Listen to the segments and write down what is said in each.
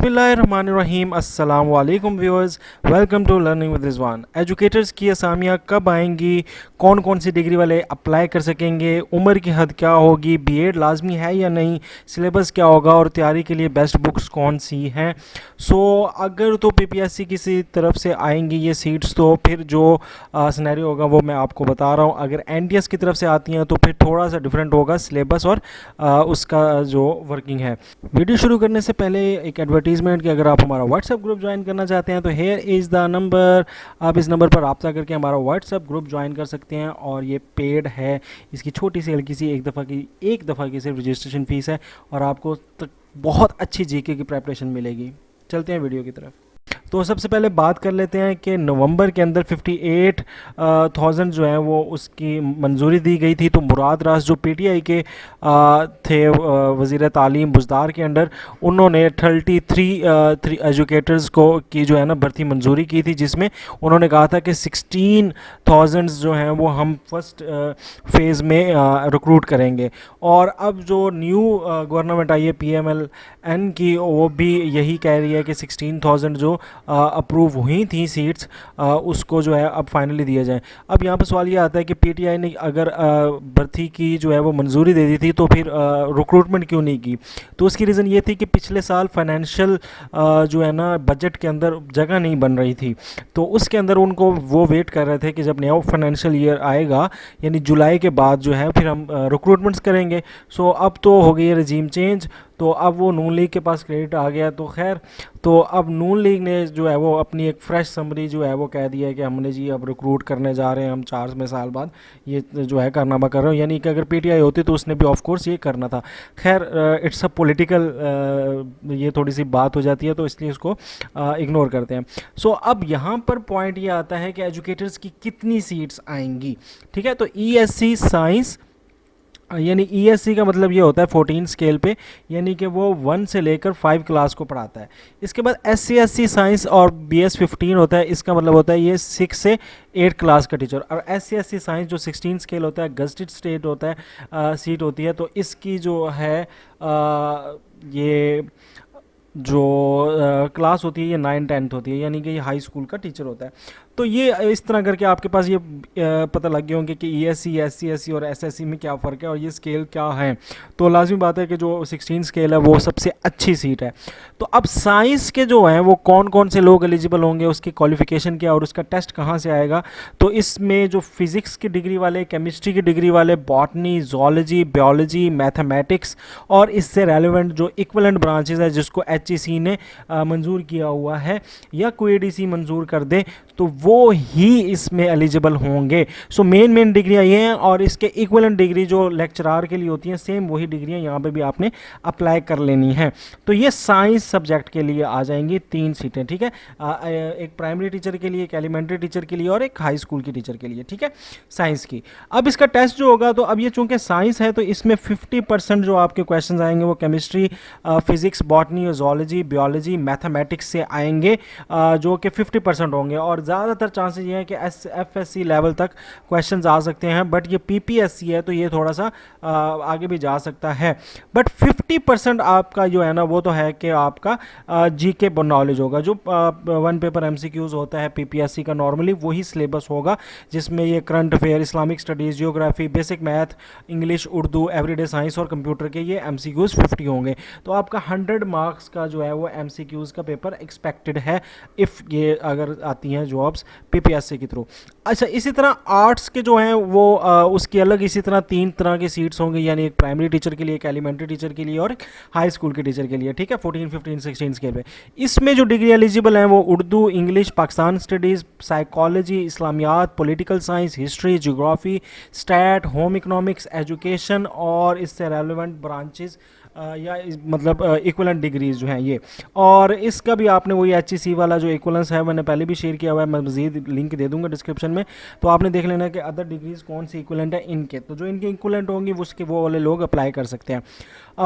बिस्मिल्लाहिर्रहमानिर्रहीम अस्सलाम वालेकुम viewers, welcome to learning with Rizwan. Educators की असामियाँ कब आएंगी, कौन कौन सी डिग्री वाले अप्लाई कर सकेंगे, उम्र की हद क्या होगी, बीएड लाजमी है या नहीं, सिलेबस क्या होगा और तैयारी के लिए बेस्ट बुक्स कौन सी हैं। अगर तो पीपीएससी किसी तरफ से आएंगी ये सीट्स तो फिर जो सिनेरियो होगा वो मैं आपको बता रहा हूँ। अगर एनटीएस की तरफ से आती हैं तो फिर थोड़ा सा डिफरेंट होगा सिलेबस और उसका जो वर्किंग है। वीडियो शुरू करने से पहले एक एडवर्टीजमेंट कि अगर आप हमारा व्हाट्सएप ग्रुप ज्वाइन करना चाहते हैं तो हेयर इज़ द नंबर, आप इस नंबर पर रब्ता करके हमारा व्हाट्सएप ग्रुप ज्वाइन कर सकते हैं और ये पेड है। इसकी छोटी सी हल्की सी एक दफ़ा की सिर्फ रजिस्ट्रेशन फ़ीस है और आपको बहुत अच्छी जीके की प्रेपरेशन मिलेगी। चलते हैं वीडियो की तरफ। तो सबसे पहले बात कर लेते हैं कि नवंबर के अंदर 58,000 जो है वो उसकी मंजूरी दी गई थी। तो मुराद रास जो पीटीआई के थे वज़ीर तालीम बुज़दार के अंडर, उन्होंने 33 एजुकेटर्स को की जो है ना भर्ती मंजूरी की थी, जिसमें उन्होंने कहा था कि 16,000 जो हैं वो हम फर्स्ट फेज़ में रिक्रूट करेंगे। और अब जो न्यू गवर्नमेंट आई है PMLN की, वो भी यही कह रही है कि 16,000 जो अप्रूव हुई थी सीट्स उसको जो है अब फाइनली दिया जाए। अब यहाँ पर सवाल ये आता है कि पीटीआई ने अगर भर्ती की जो है वो मंजूरी दे दी थी तो फिर रिक्रूटमेंट क्यों नहीं की। तो उसकी रीज़न ये थी कि पिछले साल फाइनेंशियल जो है ना बजट के अंदर जगह नहीं बन रही थी, तो उसके अंदर उनको वो वेट कर रहे थे कि जब नया फाइनेंशियल ईयर आएगा यानी जुलाई के बाद जो है फिर हम रिक्रूटमेंट्स करेंगे। अब तो हो गई है रजीम चेंज, तो अब वो नून लीग के पास क्रेडिट आ गया। तो खैर, तो अब नून लीग ने जो है वो अपनी एक फ्रेश समरी जो है वो कह दिया है कि हमने जी अब रिक्रूट करने जा रहे हैं, हम 4 साल बाद ये जो है कारनामा कर रहे हो। यानी कि अगर पीटीआई होती तो उसने भी ऑफ कोर्स ये करना था। खैर, इट्स अ पॉलिटिकल ये थोड़ी सी बात हो जाती है, तो इसलिए इसको इग्नोर करते हैं। अब यहाँ पर पॉइंट ये आता है कि एजुकेटर्स की कितनी सीट्स आएंगी। ठीक है, तो ईएससी साइंस यानी ईएससी का मतलब ये होता है 14 स्केल पे, यानी कि वो 1 से लेकर 5 क्लास को पढ़ाता है। इसके बाद SC/SC साइंस और BS 15 होता है, इसका मतलब होता है ये 6 से 8 क्लास का टीचर। और SC/SC साइंस जो 16 स्केल होता है, गस्टेड स्टेट होता है, सीट होती है, तो इसकी जो है ये जो क्लास होती है ये 9-10 होती है, यानी कि ये हाई स्कूल का टीचर होता है। तो ये इस तरह करके आपके पास ये पता लग गए होंगे कि ESC, SC/SC और SSC में क्या फ़र्क है और ये स्केल क्या है। तो लाजमी बात है कि जो 16 स्केल है वो सबसे अच्छी सीट है। तो अब साइंस के जो हैं वो कौन कौन से लोग एलिजिबल होंगे, उसकी क्वालिफ़िकेशन क्या और उसका टेस्ट कहाँ से आएगा। तो इसमें जो फिज़िक्स की डिग्री वाले, केमिस्ट्री की डिग्री वाले, बॉटनी, जोलॉजी, बायोलॉजी, मैथमेटिक्स और इससे रेलिवेंट जो इक्वलेंट ब्रांचेज है जिसको HEC ने मंजूर किया हुआ है या QADC मंजूर कर दे, तो वो ही इसमें एलिजिबल होंगे। मेन डिग्रियाँ ये हैं और इसके इक्वलेंट डिग्री जो लेक्चरार के लिए होती हैं, सेम वही डिग्रियाँ यहाँ पे भी आपने अप्लाई कर लेनी है। तो ये साइंस सब्जेक्ट के लिए आ जाएंगी 3 सीटें। ठीक है, एक प्राइमरी टीचर के लिए, एक एलिमेंट्री टीचर के लिए और एक हाई स्कूल की टीचर के लिए। ठीक है, साइंस की। अब इसका टेस्ट जो होगा, तो अब ये चूँकि साइंस है तो इसमें 50% जो आपके क्वेश्चन आएंगे वो केमिस्ट्री, फिजिक्स, बॉटनी और जोलॉजी, बायोलॉजी, मैथमेटिक्स से आएंगे, जो कि 50% होंगे। और ज़्यादातर चांसेस ये हैं कि FSC लेवल तक क्वेश्चंस आ सकते हैं, बट ये PPSC है तो ये थोड़ा सा आगे भी जा सकता है। बट 50% आपका जो है ना वो तो है कि आपका GK नॉलेज होगा। जो 1 पेपर MCQs होता है PPSC का, नॉर्मली वही सिलेबस होगा जिसमें ये current affair, Islamic studies, geography, basic math, English, Urdu, everyday science और कंप्यूटर के ये MCQs 50 होंगे। तो आपका 100 मार्क्स का जो है वो MCQs का पेपर एक्सपेक्टेड है, इफ़ ये अगर आती हैं जॉब्स PPSC के थ्रू। अच्छा, इसी तरह आर्ट्स के जो हैं वो उसकी अलग इसी तरह 3 तरह की सीट्स होंगी, यानी एक प्राइमरी टीचर के लिए, एक एलिमेंट्री टीचर के लिए और एक हाई स्कूल के टीचर के लिए। ठीक है, 14, 15, 16 स्केल पे। इसमें जो डिग्री एलिजिबल हैं वो Urdu, English, Pakistan studies, psychology, इस्लामियात, political science, history, geography, stat, home economics, education और इससे रेलिवेंट ब्रांचेस या मतलब इक्वलेंट डिग्रीज जो हैं ये। और इसका भी आपने वही HEC वाला जो इक्वलेंस है मैंने पहले भी शेयर किया हुआ है, मैं मज़ीद लिंक दे दूंगा डिस्क्रिप्शन में, तो आपने देख लेना कि अदर डिग्रीज कौन सी इक्वलेंट है इनके। तो जो इनके इक्वलेंट होंगी उसके वो वाले लोग अप्लाई कर सकते हैं।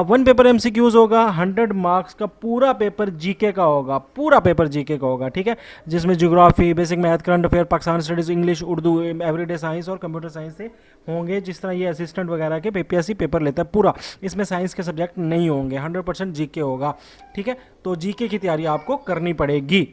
1 पेपर MCQs होगा, 100 मार्क्स का पूरा पेपर GK का होगा, पूरा पेपर GK का होगा। ठीक है, जिसमें geography, basic math, current affair, Pakistan studies, English, Urdu, everyday science और कंप्यूटर साइंस से होंगे, जिस तरह ये असिस्टेंट वगैरह के PPSC पेपर लेता है पूरा। इसमें साइंस के सब्जेक्ट नहीं होंगे, 100% जीके होगा। ठीक है, तो जीके की तैयारी आपको करनी पड़ेगी।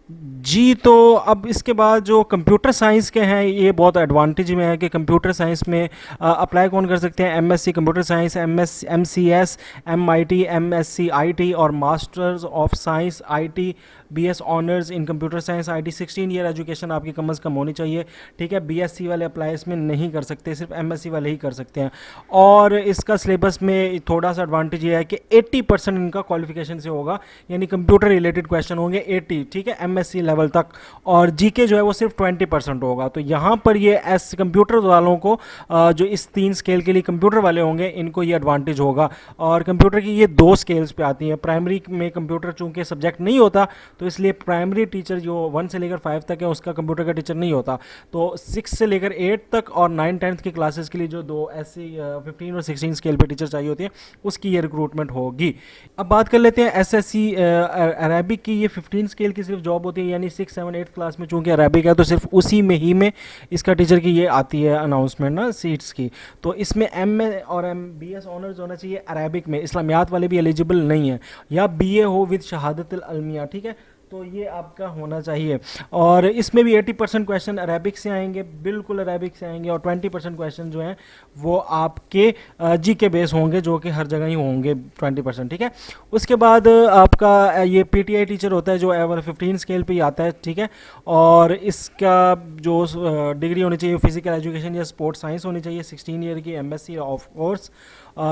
जी, तो अब इसके बाद जो कंप्यूटर साइंस के हैं, ये बहुत एडवांटेज में है कि कंप्यूटर साइंस में अप्लाई कौन कर सकते हैं? MSc computer science, MCS, MIT, MSc IT और masters of science IT, BS honours in computer science IT. 16 year education आपकी कम अज़ कम होनी चाहिए। ठीक है, बीएससी वाले अप्लाई इसमें नहीं कर सकते, सिर्फ एमएससी वाले ही कर सकते हैं। और इसका सिलेबस में थोड़ा सा एडवांटेज ये है कि 80% इनका क्वालिफिकेशन से होगा, यानी कंप्यूटर रिलेटेड क्वेश्चन होंगे 80, ठीक है, एमएससी लेवल तक। और जीके जो है वो सिर्फ 20% होगा। तो यहाँ पर ये एस कंप्यूटर वालों को जो इस 3 स्केल के लिए कंप्यूटर वाले होंगे, इनको ये एडवांटेज होगा। और कंप्यूटर की ये 2 स्केल्स पे आती हैं। प्राइमरी में कंप्यूटर चूँकि सब्जेक्ट नहीं होता, तो इसलिए प्राइमरी टीचर जो 1 से लेकर 5 तक है उसका कंप्यूटर का टीचर नहीं होता। तो 6 से लेकर 8 तक और 9 10th की क्लासेस के लिए जो 2 ऐसी 15 और 16 स्केल पे टीचर चाहिए होती है, उसकी ये रिक्रूटमेंट होगी। अब बात कर लेते हैं एसएससी अरेबिक की। ये 15 स्केल की सिर्फ जॉब होती है, यानी 6 7 8 क्लास में चूँकि अरेबिक है तो सिर्फ उसी में ही में इसका टीचर की ये आती है अनाउंसमेंट ना सीट्स की। तो इसमें एमए और बीएस ऑनर्स होना चाहिए अरेबिक में। इस्लामियात वाले भी एलिजिबल नहीं है, या बीए हो विद शहादत अलमिया। ठीक है, तो ये आपका होना चाहिए। और इसमें भी 80% क्वेश्चन अरेबिक से आएंगे, बिल्कुल अरेबिक से आएंगे। और 20% क्वेश्चन जो हैं वो आपके जी के बेस होंगे, जो कि हर जगह ही होंगे 20%। ठीक है, उसके बाद आपका ये पीटीआई टीचर होता है, जो एवर 15 स्केल पे ही आता है। ठीक है, और इसका जो डिग्री होनी चाहिए फिजिकल एजुकेशन या स्पोर्ट्स साइंस होनी चाहिए, 16 ईयर की, एमएससी ऑफ कोर्स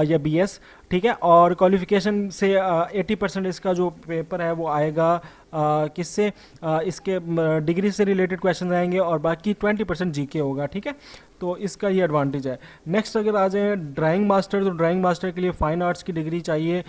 या बीएस। ठीक है, और क्वालिफिकेशन से 80% इसका जो पेपर है वो आएगा किससे? इसके डिग्री से रिलेटेड क्वेश्चन आएंगे, और बाकी 20% जीके होगा। ठीक है, तो इसका ये एडवांटेज है। नेक्स्ट अगर आ जाए ड्राइंग मास्टर, तो ड्राइंग मास्टर के लिए फाइन आर्ट्स की डिग्री चाहिए।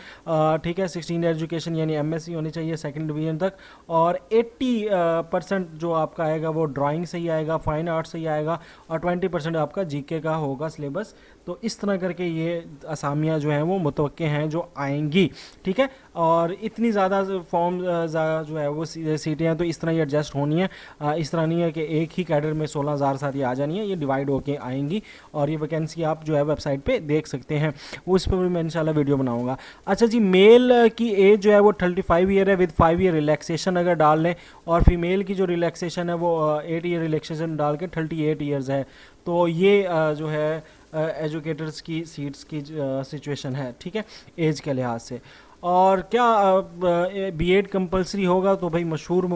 ठीक है, 16 एजुकेशन यानी एमएससी होनी चाहिए 2nd डिवीजन तक। और 80% जो आपका आएगा वो ड्राइंग से ही आएगा, फाइन आर्ट्स से ही आएगा, और 20% आपका जीके का होगा सिलेबस। तो इस तरह करके ये असामियाँ जो हैं वो मुतवक्के हैं जो आएंगी। ठीक है, और इतनी ज़्यादा फॉर्म जो है वो सीटें हैं, तो इस तरह ये एडजस्ट होनी है। इस तरह नहीं है कि एक ही कैडर में 16,000 सारी आ जानी है, ये डिवाइड होके आएंगी। और ये वैकेंसी आप जो है वेबसाइट पे देख सकते हैं, वो इस पर भी मैं इंशाल्लाह वीडियो बनाऊंगा। अच्छा जी, मेल की एज जो है वो 35 ईयर है विद 5 ईयर रिलैक्सेशन अगर डाल लें, और फीमेल की जो रिलैक्सेशन है वो 8 ईयर रिलैक्सेशन डाल के 38 ईयर्स है। तो ये जो है एजुकेटर्स की सीट्स की सिचुएशन है। ठीक है, एज के लिहाज से। और क्या बीएड कंपलसरी होगा? तो भाई मशहूर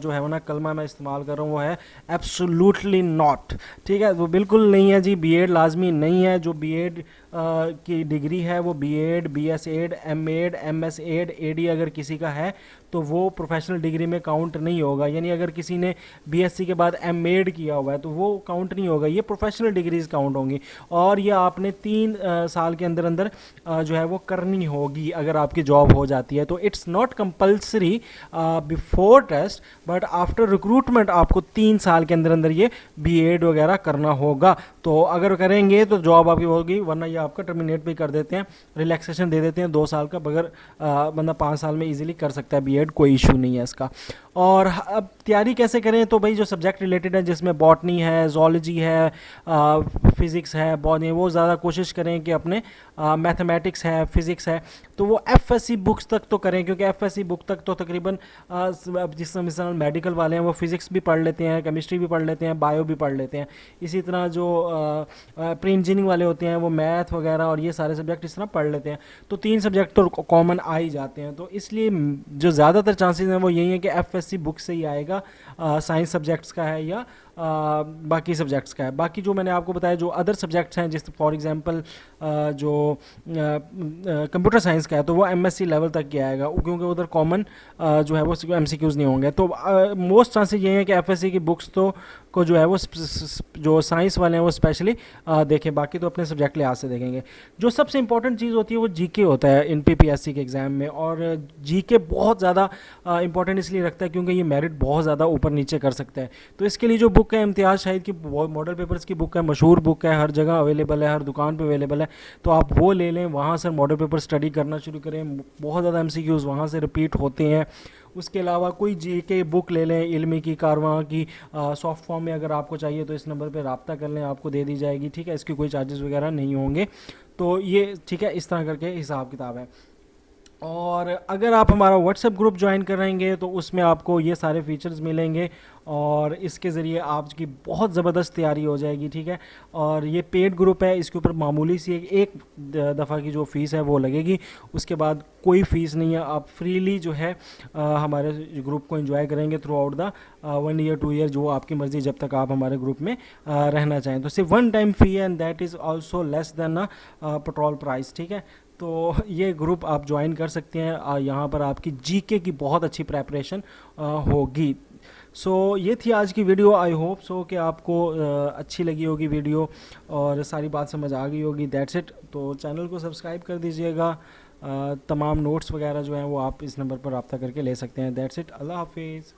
जो है वो ना कलमा मैं इस्तेमाल कर रहा हूँ, वो है एब्सोल्युटली नॉट। ठीक है, वो बिल्कुल नहीं है जी, बीएड लाजमी नहीं है। जो बीएड की डिग्री है वो BEd, BS Ed, M Ed, MS Ed, EdD अगर किसी का है तो वो प्रोफेशनल डिग्री में काउंट नहीं होगा। यानी अगर किसी ने बीएससी के बाद एम एड किया हुआ है तो वो काउंट नहीं होगा, ये प्रोफेशनल डिग्रीज काउंट होंगी। और ये आपने 3 साल के अंदर अंदर जो है वो करनी होगी अगर आपकी जॉब हो जाती है। तो it's not compulsory before test, but after recruitment आपको 3 साल के अंदर अंदर ये बीएड वगैरह करना होगा। तो अगर करेंगे तो जॉब आपकी होगी, वरना ये आपका टर्मिनेट भी कर देते हैं, रिलैक्सेशन दे देते हैं 2 साल का। बगैर बंदा 5 साल में इजीली कर सकता है बीएड, कोई इशू नहीं है इसका। और अब तैयारी कैसे करें? तो भाई जो सब्जेक्ट रिलेटेड है, जिसमें बॉटनी है, जोलॉजी है, फिज़िक्स है, बॉटनी, वो ज़्यादा कोशिश करें कि अपने मैथमेटिक्स है, फिज़िक्स है, तो वो एफएससी बुक्स तक तो करें, क्योंकि एफएससी बुक तक तो तकरीबन जिस मिसाल मेडिकल वाले हैं वो फिज़िक्स भी पढ़ लेते हैं, केमिस्ट्री भी पढ़ लेते हैं, बायो भी पढ़ लेते हैं। इसी तरह जो प्री इंजीनियरिंग वाले होते हैं वो मैथ वगैरह और ये सारे सब्जेक्ट इस तरह पढ़ लेते हैं। तो 3 सब्जेक्ट तो कॉमन आ ही जाते हैं। तो इसलिए जो ज़्यादातर चांसेस हैं वो यही है कि एफएससी बुक से ही आएगा, साइंस सब्जेक्ट्स का है या बाकी सब्जेक्ट्स का है। बाकी जो मैंने आपको बताया जो अदर सब्जेक्ट्स हैं, जैसे फॉर एग्जांपल जो कंप्यूटर साइंस का है, तो वो एमएससी लेवल तक ही आएगा, क्योंकि उधर कॉमन जो है वो एमसीक्यूज़ नहीं होंगे। तो मोस्ट चांसेस ये हैं कि एफएससी की बुक्स तो को जो है वो जो साइंस वाले हैं वो स्पेशली देखें, बाकी तो अपने सब्जेक्ट लिहाज से देखेंगे। जो सबसे इंपॉर्टेंट चीज़ होती है वो जीके होता है इन पीपीएससी के एग्ज़ाम में, और जीके बहुत ज़्यादा इंपॉर्टेंट इसलिए रखता है क्योंकि ये मेरिट बहुत ज़्यादा ऊपर नीचे कर सकता है। तो इसके लिए जो बुक है इम्तियाज़ शाहिद की मॉडल पेपर्स की बुक है, मशहूर बुक है, हर जगह अवेलेबल है, हर दुकान पे अवेलेबल है, तो आप वो ले लें, वहाँ से मॉडल पेपर स्टडी करना शुरू करें। बहुत ज़्यादा एमसीक्यूज़ वहाँ से रिपीट होते हैं। उसके अलावा कोई जीके बुक ले लें, इल्मी की, कारवां की, सॉफ्ट फॉर्म में अगर आपको चाहिए तो इस नंबर पे रब्ता कर लें, आपको दे दी जाएगी, ठीक है। इसके कोई चार्जेस वगैरह नहीं होंगे। तो ये ठीक है, इस तरह करके हिसाब किताब है। और अगर आप हमारा व्हाट्सएप ग्रुप ज्वाइन करेंगे तो उसमें आपको ये सारे फीचर्स मिलेंगे, और इसके ज़रिए आपकी बहुत ज़बरदस्त तैयारी हो जाएगी, ठीक है। और ये पेड ग्रुप है, इसके ऊपर मामूली सी एक दफ़ा की जो फ़ीस है वो लगेगी, उसके बाद कोई फ़ीस नहीं है। आप फ्रीली जो है हमारे ग्रुप को एंजॉय करेंगे through out the 1 year 2 year, जो आपकी मर्ज़ी, जब तक आप हमारे ग्रुप में रहना चाहें। तो सिर्फ वन टाइम फ़ी है, and that is also less than a petrol price, ठीक है। तो ये ग्रुप आप ज्वाइन कर सकते हैं, यहाँ पर आपकी जीके की बहुत अच्छी प्रेपरेशन होगी। सो ये थी आज की वीडियो। आई होप सो कि आपको अच्छी लगी होगी वीडियो और सारी बात समझ आ गई होगी। That's it. तो चैनल को सब्सक्राइब कर दीजिएगा। तमाम नोट्स वगैरह जो हैं वो आप इस नंबर पर रब्ता करके ले सकते हैं। That's it. अल्लाह हाफिज़।